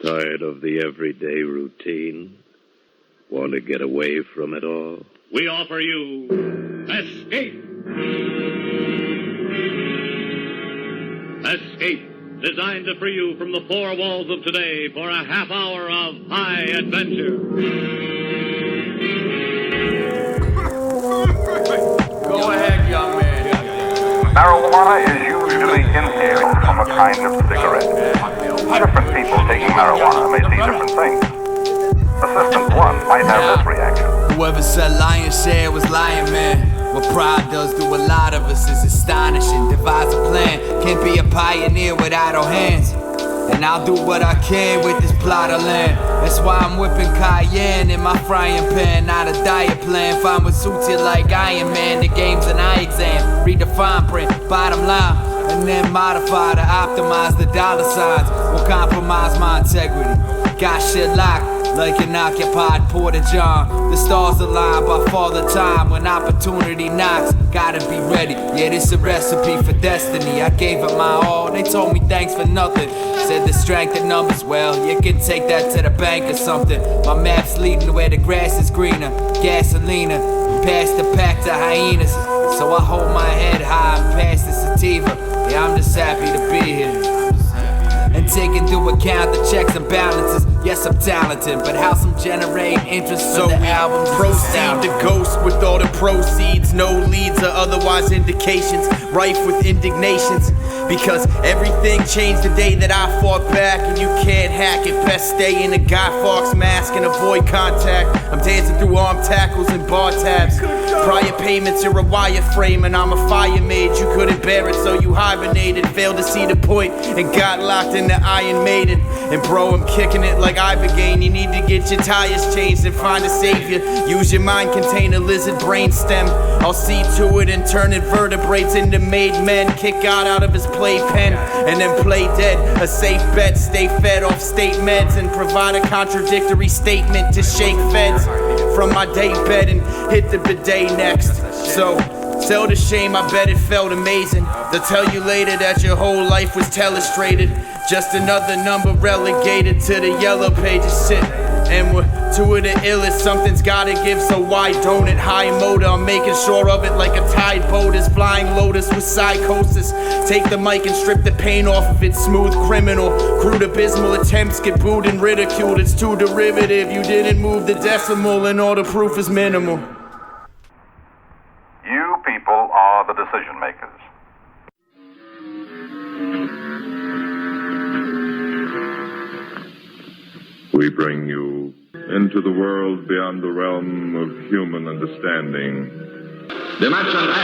Tired of the everyday routine? Want to get away from it all? We offer you Escape. Escape, designed to free you from the four walls of today for a half hour of high adventure. Go ahead, young man. Marijuana is usually inhaled from a kind of cigarette. Different people taking marijuana may see different things. Assistant 1 might have this reaction. Whoever said lion's share was lying, man. What pride does to a lot of us is astonishing. Devise a plan, can't be a pioneer with idle hands. And I'll do what I can with this plot of land. That's why I'm whipping cayenne in my frying pan. Not a diet plan, find what suits you like Iron Man. The game's an eye exam, read the fine print, bottom line. And then modify to optimize the dollar signs. Won't compromise my integrity. Got shit locked like an occupied Porta-John. The stars align by Father Time when opportunity knocks. Gotta be ready, yeah, this a recipe for destiny. I gave it my all, they told me thanks for nothing. Said the strength of numbers, well, you can take that to the bank or something. My map's leading where the grass is greener. Gasolina, pass the pack to hyenas. So I hold my head high and pass the sativa. Yeah, I'm just happy to be here. And take into account the checks and balances. Yes, I'm talented, but how some generate interest so in the album. Proceed to ghost with all the proceeds. No leads or otherwise indications. Rife with indignations. Because everything changed the day that I fought back. And you can't hack it. Best stay in a Guy Fawkes mask and avoid contact. I'm dancing through arm tackles and bar tabs. Prior payments, you're a wireframe. And I'm a fire mage. You couldn't bear it, so you hibernated. Failed to see the point and got locked in the Iron Maiden. And bro, I'm kicking it like Ibogaine. You need to get your tires changed and find a savior. Use your mind container, lizard brain stem. I'll see to it and turn invertebrates into made men. Kick God out of his playpen and then play dead. A safe bet, stay fed off state meds and provide a contradictory statement to shake feds from my day bed and hit the bidet next. So sell the shame, I bet it felt amazing. They'll tell you later that your whole life was telestrated. Just another number relegated to the yellow pages. Shit, and we're two of the illest. Something's gotta give, so why don't it? High motor, I'm making sure of it like a tide boat is flying lotus with psychosis. Take the mic and strip the paint off of it. Smooth criminal, crude abysmal attempts get booed and ridiculed. It's too derivative, you didn't move the decimal and all the proof is minimal. You people are the decision makers. We bring you into the world beyond the realm of human understanding. Dimension X.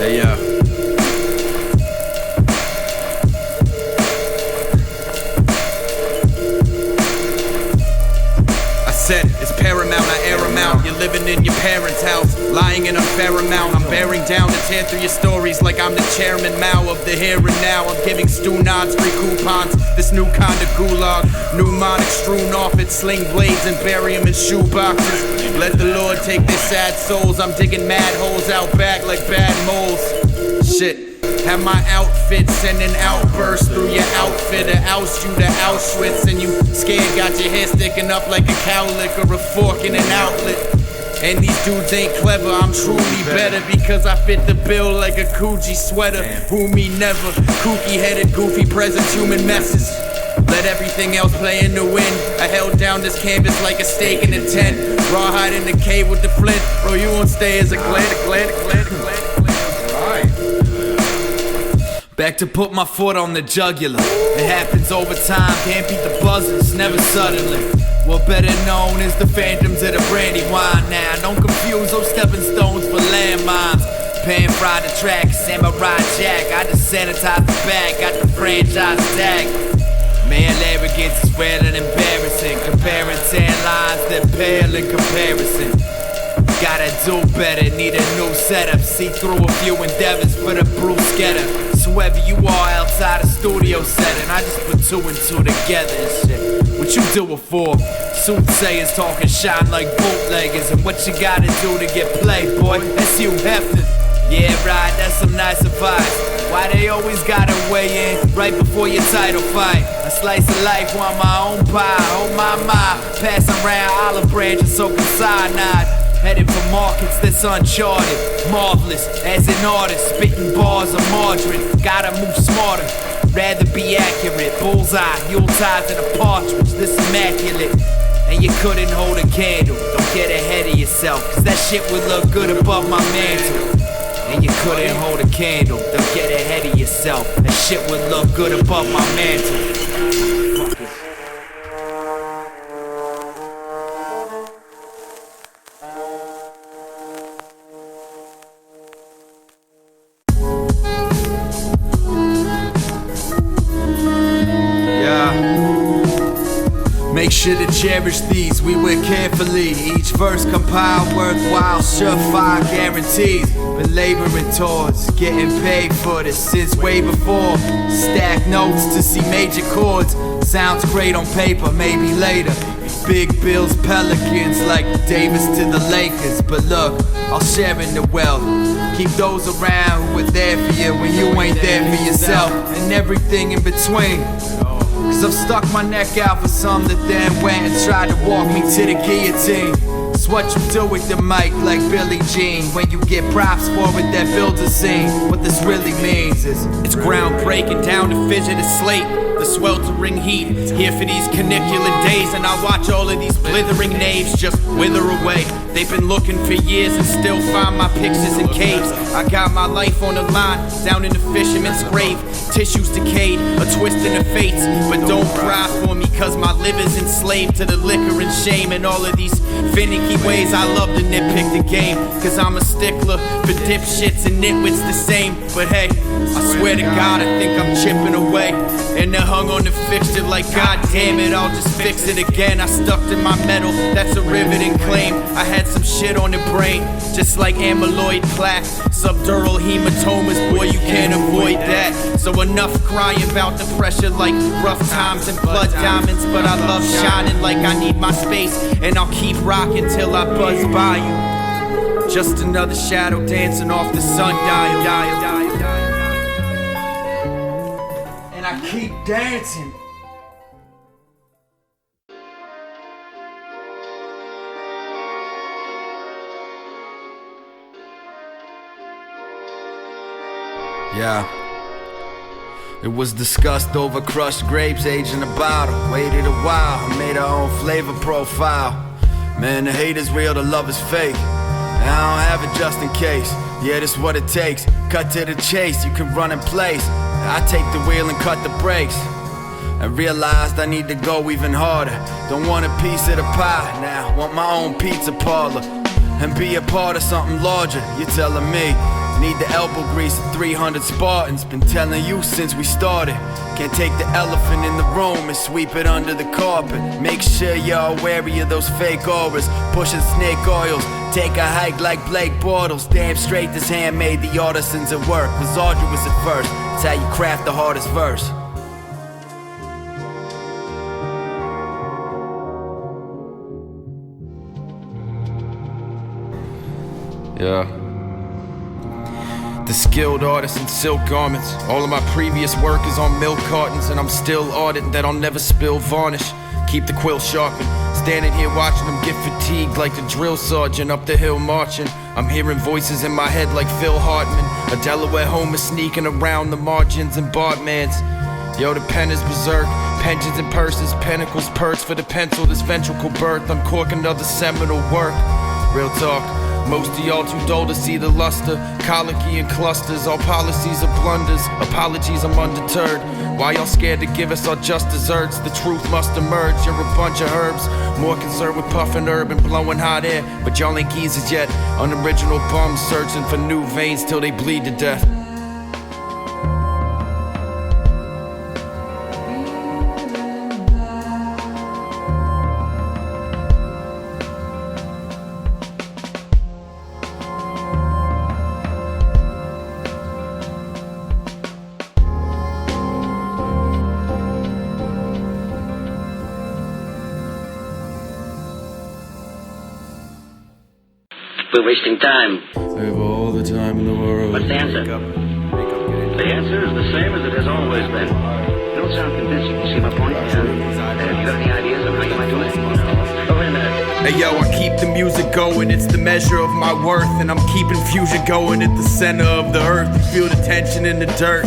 Yeah. Said it's paramount, I air them out. You're living in your parents' house, lying in a fair amount. I'm bearing down to tear through your stories like I'm the chairman Mao of the here and now. I'm giving stew nods, free coupons, this new kind of gulag. Pneumonic strewn off it, sling blades and bury them in shoe boxes. Let the Lord take their sad souls. I'm digging mad holes out back like bad moles. Shit. Have my outfit send an outburst through your outfit to oust you to Auschwitz. And you scared, got your hair sticking up like a cowlick or a fork in an outlet. And these dudes ain't clever, I'm truly better because I fit the bill like a Coogee sweater. Who me never, kooky-headed, goofy present human messes. Let everything else play in the wind. I held down this canvas like a stake in a tent. Rawhide in the cave with the flint. Bro, you won't stay as a glad. Back to put my foot on the jugular. It happens over time, can't beat the buzzers, never suddenly. What better known is the phantoms of the brandy wine now. Don't confuse those stepping stones for landmines. Pan fried the track, samurai jack. I just sanitized the bag, got the franchise tag. Male arrogance is well and embarrassing. Comparing 10 lines that pale in comparison. Gotta do better, need a new setup. See through a few endeavors for the Bruce Getter. So whoever you are outside a studio setting, I just put two and two together and shit. What you do it for? Soothsayers talking shine like bootleggers. And what you gotta do to get played, boy? That's you Hefner. Yeah, right, that's some nice advice. Why they always gotta weigh in right before your title fight? A slice of life, want my own pie. Oh my, passing around olive branches soaking cyanide. Headed for markets that's uncharted. Marvelous as an artist, spitting bars of margarine. Gotta move smarter, rather be accurate. Bullseye, Yuletide and a partridge, this immaculate. And you couldn't hold a candle, don't get ahead of yourself, cause that shit would look good above my mantle. And you couldn't hold a candle, don't get ahead of yourself, that shit would look good above my mantle. Make sure to cherish these, we work carefully. Each verse compiled, worthwhile, surefire guarantees. Been laboring towards getting paid for this since way before. Stack notes to see major chords. Sounds great on paper, maybe later. Big Bills, Pelicans, like Davis to the Lakers. But look, I'll share in the wealth. Keep those around who are there for you when you ain't there for yourself. And everything in between. Cause I've stuck my neck out for some that then went and tried to walk me to the guillotine. It's what you do with the mic like Billie Jean. When you get props for it that builds a scene. What this really means is it's groundbreaking, down to fidget and slate. The sweltering heat, here for these canicular days. And I watch all of these blithering knaves just wither away. They've been looking for years and still find my pictures in caves. I got my life on the line, down in the fisherman's grave. Tissues decayed, a twist in the fates. But don't cry for me, cause my liver's enslaved to the liquor and shame. And all of these finicky ways, I love to nitpick the game. Cause I'm a stickler for dipshits and nitwits the same. But hey, I swear to God, I think I'm chipping away. And they're hung on the fixture like, God damn it, I'll just fix it again. I stuck to my metal, that's a riveting claim. I had some shit on the brain, just like amyloid plaque. Subdural hematomas, boy, you can't avoid that. So enough crying about the pressure like rough times and blood diamonds. But I love shining like I need my space. And I'll keep rocking till I buzz by you. Just another shadow dancing off the sundial. And I keep dancing. Yeah. It was discussed over crushed grapes, aged in a bottle. Waited a while, made our own flavor profile. Man, the hate is real, the love is fake. And I don't have it just in case. Yeah, this what it takes. Cut to the chase, you can run in place. I take the wheel and cut the brakes. I realized I need to go even harder. Don't want a piece of the pie now, want my own pizza parlor. And be a part of something larger, you're telling me. Need the elbow grease of 300 Spartans. Been telling you since we started. Can't take the elephant in the room and sweep it under the carpet. Make sure you're wary of those fake auras. Pushing snake oils, take a hike like Blake Bortles. Damn straight this handmade, the artisans at work. Was arduous at first, it's how you craft the hardest verse. Yeah. The skilled artist in silk garments. All of my previous work is on milk cartons, and I'm still ardent that I'll never spill varnish. Keep the quill sharpened. Standing here watching them get fatigued like the drill sergeant up the hill marching. I'm hearing voices in my head like Phil Hartman. A Delaware homer sneaking around the margins and Bartmans. Yo, the pen is berserk. Pensions and purses, pinnacles, perks for the pencil. This ventricle birth, uncork another seminal work. Real talk. Most of y'all too dull to see the luster. Colicky in clusters, all policies are blunders. Apologies, I'm undeterred. Why y'all scared to give us our just desserts? The truth must emerge, you're a bunch of herbs. More concerned with puffing herb and blowing hot air. But y'all ain't geezers yet. Unoriginal bums searching for new veins till they bleed to death. We're wasting time. Over all the the time in the world. What's the answer? The answer is the same as it has always been. You don't sound convincing. You see my point? Have you got any ideas on how you might do it? Oh, wait a minute. Hey yo, I keep the music going, it's the measure of my worth. And I'm keeping fusion going at the center of the earth. You feel the tension in the dirt.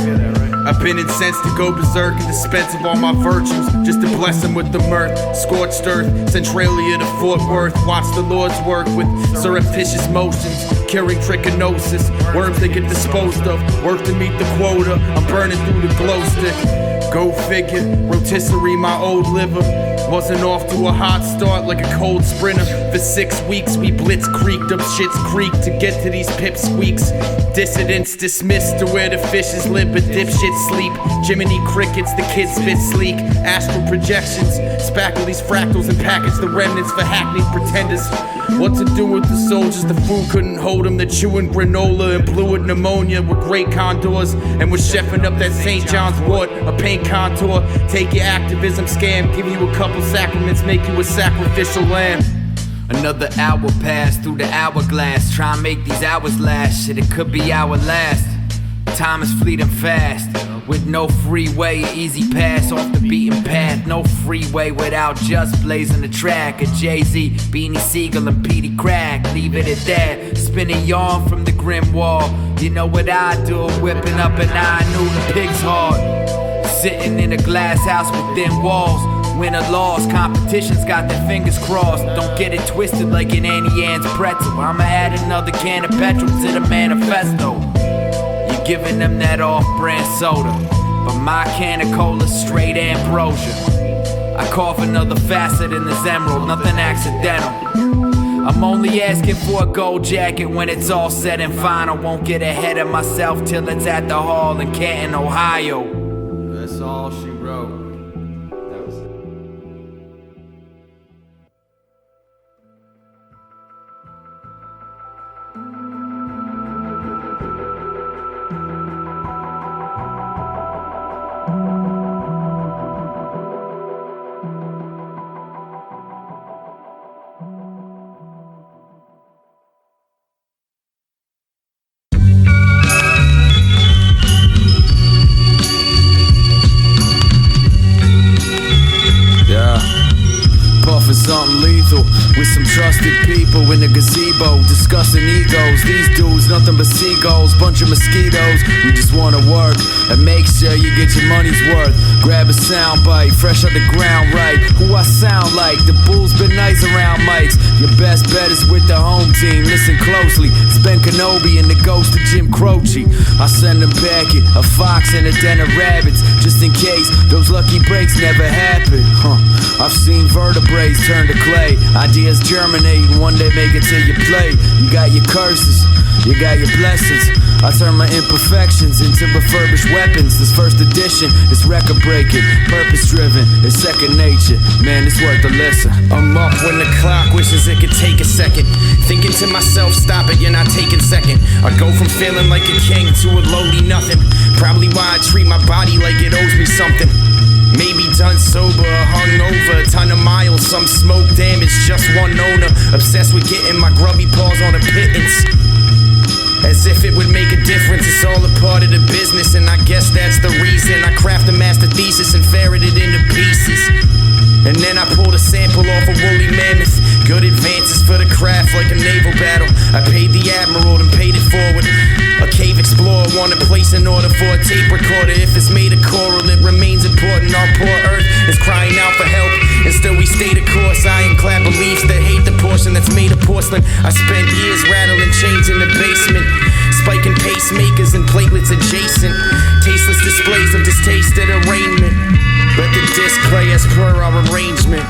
I've been incensed to go berserk and dispense of all my virtues, just to bless them with the mirth. Scorched earth, Centralia to Fort Worth. Watch the Lord's work with surreptitious motions, curing trichinosis, worms that get disposed of. Work to meet the quota, I'm burning through the glow stick. Go figure, rotisserie my old liver. Wasn't off to a hot start like a cold sprinter. For 6 weeks we blitz creaked up Shit's Creek to get to these pipsqueaks. Dissidents dismissed to where the fishes live but dipshits sleep. Jiminy crickets, the kids spit sleek. Astral projections, spackle these fractals and package the remnants for hackneyed pretenders. What to do with the soldiers? The food couldn't hold them. They're chewing granola and blue with pneumonia with great condors. And we're chefing up that St. John's wort, a paint contour. Take your activism scam, give you a couple sacraments, make you a sacrificial lamb. Another hour passed through the hourglass. Try and make these hours last. Shit, it could be our last. Time is fleeting fast. With no freeway, an easy pass off the beaten path. No freeway without just blazing the track. A Jay-Z, Beanie Siegel, and Petey Crack. Leave it at that. Spinning yarn from the grim wall. You know what I do? Whipping up an eye, knew the pig's hard. Sitting in a glass house with thin walls. Win or loss, competition's got their fingers crossed. Don't get it twisted like an Annie Ann's pretzel. I'ma add another can of petrol to the manifesto. You're giving them that off-brand soda, but my can of cola's straight ambrosia. I carve another facet in this emerald, nothing accidental. I'm only asking for a gold jacket when it's all said and fine. I won't get ahead of myself till it's at the hall in Canton, Ohio. That's all she wrote. Something lethal with some trusted people in the gazebo discussing egos. These dudes nothing but seagulls, bunch of mosquitoes. We just wanna work and make sure you get your money's worth. Grab a sound bite, fresh out the ground, right? Who I sound like? The Bulls been nice around mics. Your best bet is with the home team. Listen closely. It's Ben Kenobi and the ghost of Jim Croce. I send them packet, a fox and a den of rabbits, just in case those lucky breaks never happen. I've seen vertebrae turn to clay. Ideas germinate and one day make it to your play. You got your curses, you got your blessings. I turn my imperfections into refurbished weapons. This first edition is record breaking, purpose driven, it's second nature. Man, it's worth a listen. I'm up when the clock wishes it could take a second. Thinking to myself, stop it, you're not taking second. I go from feeling like a king to a lowly nothing. Probably why I treat my body like it owes me something. Maybe done sober, hungover, a ton of miles, some smoke damage, just one owner. Obsessed with getting my grubby paws on a pittance. As if it would make a difference, it's all a part of the business. And I guess that's the reason I craft a master thesis and ferret it into pieces. And then I pulled a sample off a woolly mammoth. Good advances for the craft like a naval battle. I paid the admiral and paid it forward. A cave explorer wanted place in order for a tape recorder. If it's made of coral, it remains important. Our poor earth is crying out for help, and still we stay the course. Ironclad beliefs that hate the portion that's made of porcelain. I spent years rattling chains in the basement, spiking pacemakers and platelets adjacent. Tasteless displays of distasted arraignment. Let the disc play as per our arrangement.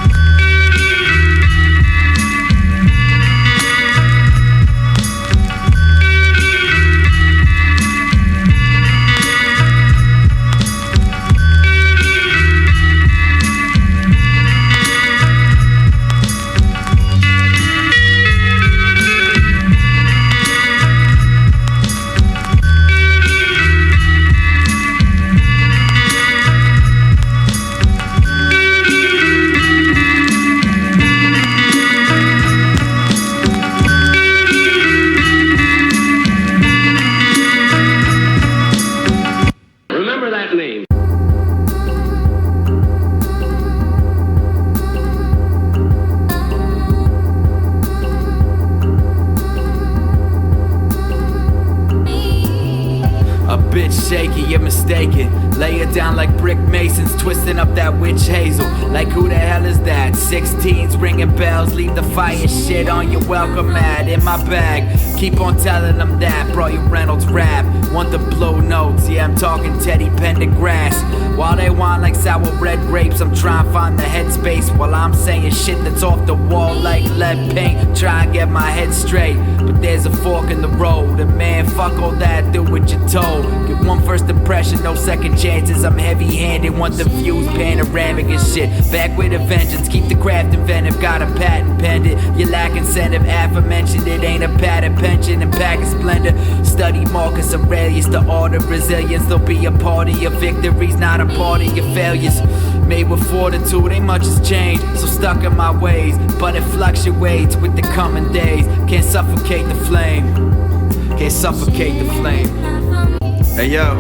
bitch shaky, you're mistaken. Lay it down like brick masons, twisting up that witch hazel. Like who the hell is that? 16s ringing bells, leave the fire shit on your welcome mat. In my bag, keep on telling them that. Brought you Reynolds rap, want the blue notes. Yeah, I'm talking Teddy Pendergrass. While they want like sour red grapes, I'm trying to find the headspace. While I'm saying shit that's off the wall like lead paint. Try and get my head straight, but there's a fork in the road. And man, fuck all that, do what you're told. Get one first impression, no second chances. I'm heavy-handed, want the views panoramic and shit. Back with a vengeance, keep the craft inventive. Got a patent pendant, you lack incentive. Aforementioned, it ain't a patent pension and package splendor. Study Marcus Aurelius, the art of resilience. They'll be a part of your victories, not a part of your failures. Made with fortitude, ain't much has changed, so stuck in my ways. But it fluctuates with the coming days. Can't suffocate the flame. Can't suffocate the flame. Hey yo,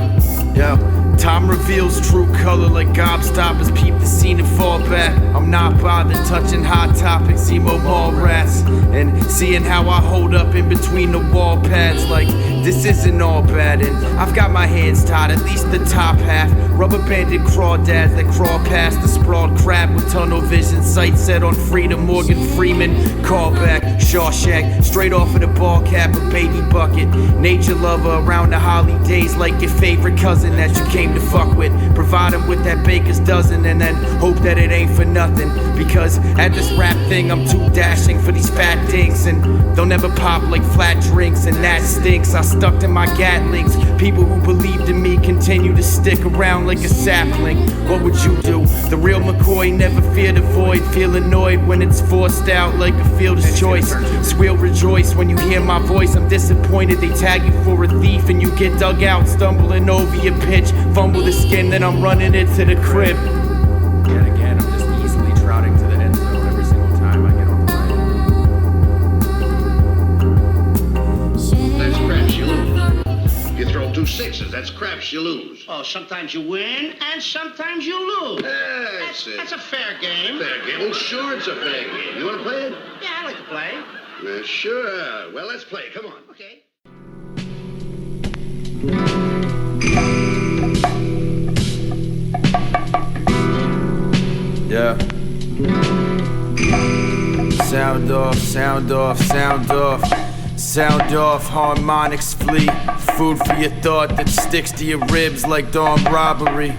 time reveals true color like gobstoppers. Peep the scene and fall back. I'm not bothered touching hot topics, emo mall rats. And seeing how I hold up in between the wall pads. Like this isn't all bad. And I've got my hands tied, at least the top half. Rubber banded crawdads that crawl past the sprawled crab with tunnel vision. Sight set on freedom, Morgan Freeman. Callback, Shawshank, straight off of the ball cap, a baby bucket. Nature lover around the holidays like your favorite cousin that you came to fuck with. Provide him with that baker's dozen and then hope that it ain't for nothing. Because at this rap thing I'm too dashing for these fat dinks. And they'll never pop like flat drinks, and that stinks. I stuck to my gatlings. People who believed in me continue to stick around like a sapling. What would you do? The real McCoy never feared a void. Feel annoyed when it's forced out like a fielder's choice. Squeal rejoice when you hear my voice. I'm disappointed they tag you for a thief and you get dug out stumbling over your pitch. Fumble the skin, then I'm running into the crib. Yet again, I'm just easily trouting to the end zone every single time I get on the line. That's craps, you lose. You throw 2 sixes, that's craps, you lose. Oh, sometimes you win and sometimes you lose. That's a fair game. Fair game? Well, sure it's a fair game. You want to play it? Yeah, I like to play. Sure. Well, let's play. Come on. Okay. Yeah. Sound off, sound off, sound off. Sound off, harmonics flee. Food for your thought that sticks to your ribs like dawn robbery.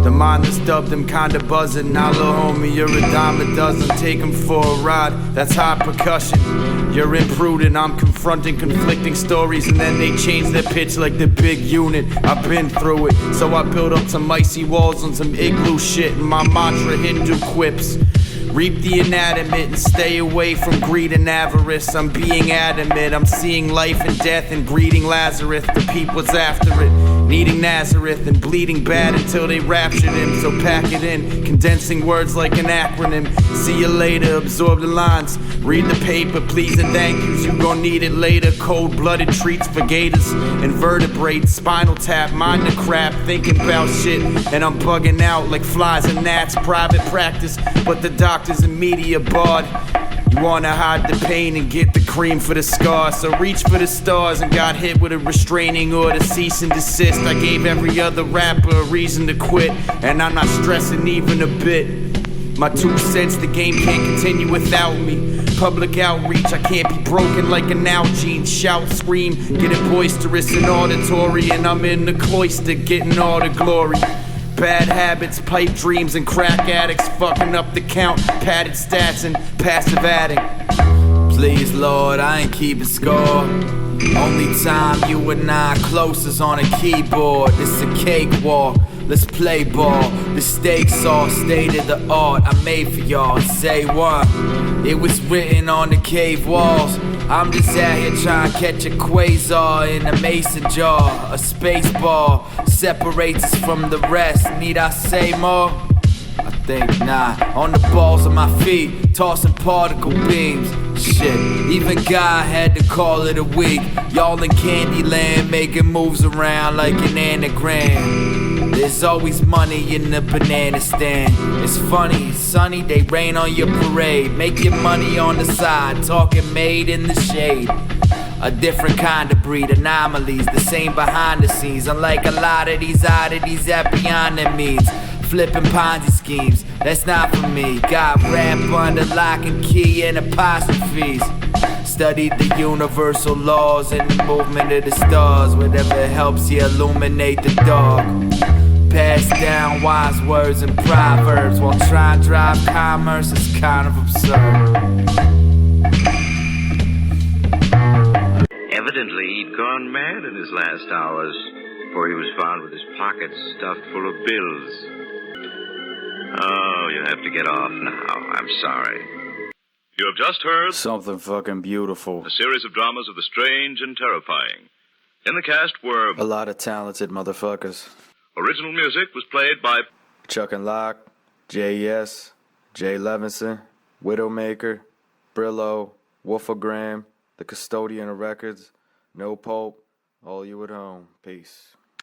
The mind that's dubbed them kinda buzzing. Now little homie, you're a dime a dozen. Take 'em for a ride, that's hot percussion. You're imprudent, I'm confronting conflicting stories. And then they change their pitch like the big unit. I've been through it, so I built up some icy walls on some igloo shit. And my mantra Hindu quips. Reap the inanimate and stay away from greed and avarice. I'm being adamant, I'm seeing life and death and greeting Lazarus. The people's after it, needing Nazareth and bleeding bad until they raptured him. So pack it in, condensing words like an acronym. See you later, absorb the lines. Read the paper, please and thank yous. You gon' need it later. Cold-blooded treats for gators, invertebrates, spinal tap, mind the crap, thinking about shit. And I'm bugging out like flies and gnats. Private practice, but the doctor's a media barred. You wanna hide the pain and get the cream for the scars. So reach for the stars and got hit with a restraining order, cease and desist. I gave every other rapper a reason to quit, and I'm not stressing even a bit. My 2 cents, the game can't continue without me. Public outreach, I can't be broken like an Nalgene. Shout, scream, get it boisterous and auditory. And I'm in the cloister getting all the glory. Bad habits, pipe dreams, and crack addicts fucking up the count, padded stats and passive adding. Please, Lord, I ain't keeping score. Only time you and I close is on a keyboard. It's a cakewalk, let's play ball. The stakes are state of the art I made for y'all. Say what? It was written on the cave walls. I'm just out here trying to catch a quasar in a mason jar. A space ball separates us from the rest. Need I say more? I think not. On the balls of my feet, tossing particle beams. Shit, even God had to call it a week. Y'all in Candyland making moves around like an anagram. There's always money in the banana stand. It's funny, it's sunny, they rain on your parade. Make your money on the side, talking made in the shade. A different kind of breed, anomalies, the same behind the scenes. Unlike a lot of these oddities that beyond their means. Flipping Ponzi schemes, that's not for me. Got rap under lock and key and apostrophes. Studied the universal laws and the movement of the stars. Whatever helps you illuminate the dark. Pass down wise words and proverbs while trying to drive commerce is kind of absurd. Evidently, he'd gone mad in his last hours, for he was found with his pockets stuffed full of bills. Oh, you have to get off now. I'm sorry. You have just heard something fucking beautiful. A series of dramas of the strange and terrifying. In the cast were a lot of talented motherfuckers. Original music was played by Chuck and Locke, JES, JLVSN, WIDOWMAKER, Brillo, Wolfagram, The Custodian of Records, No Pulp, all you at home. Peace.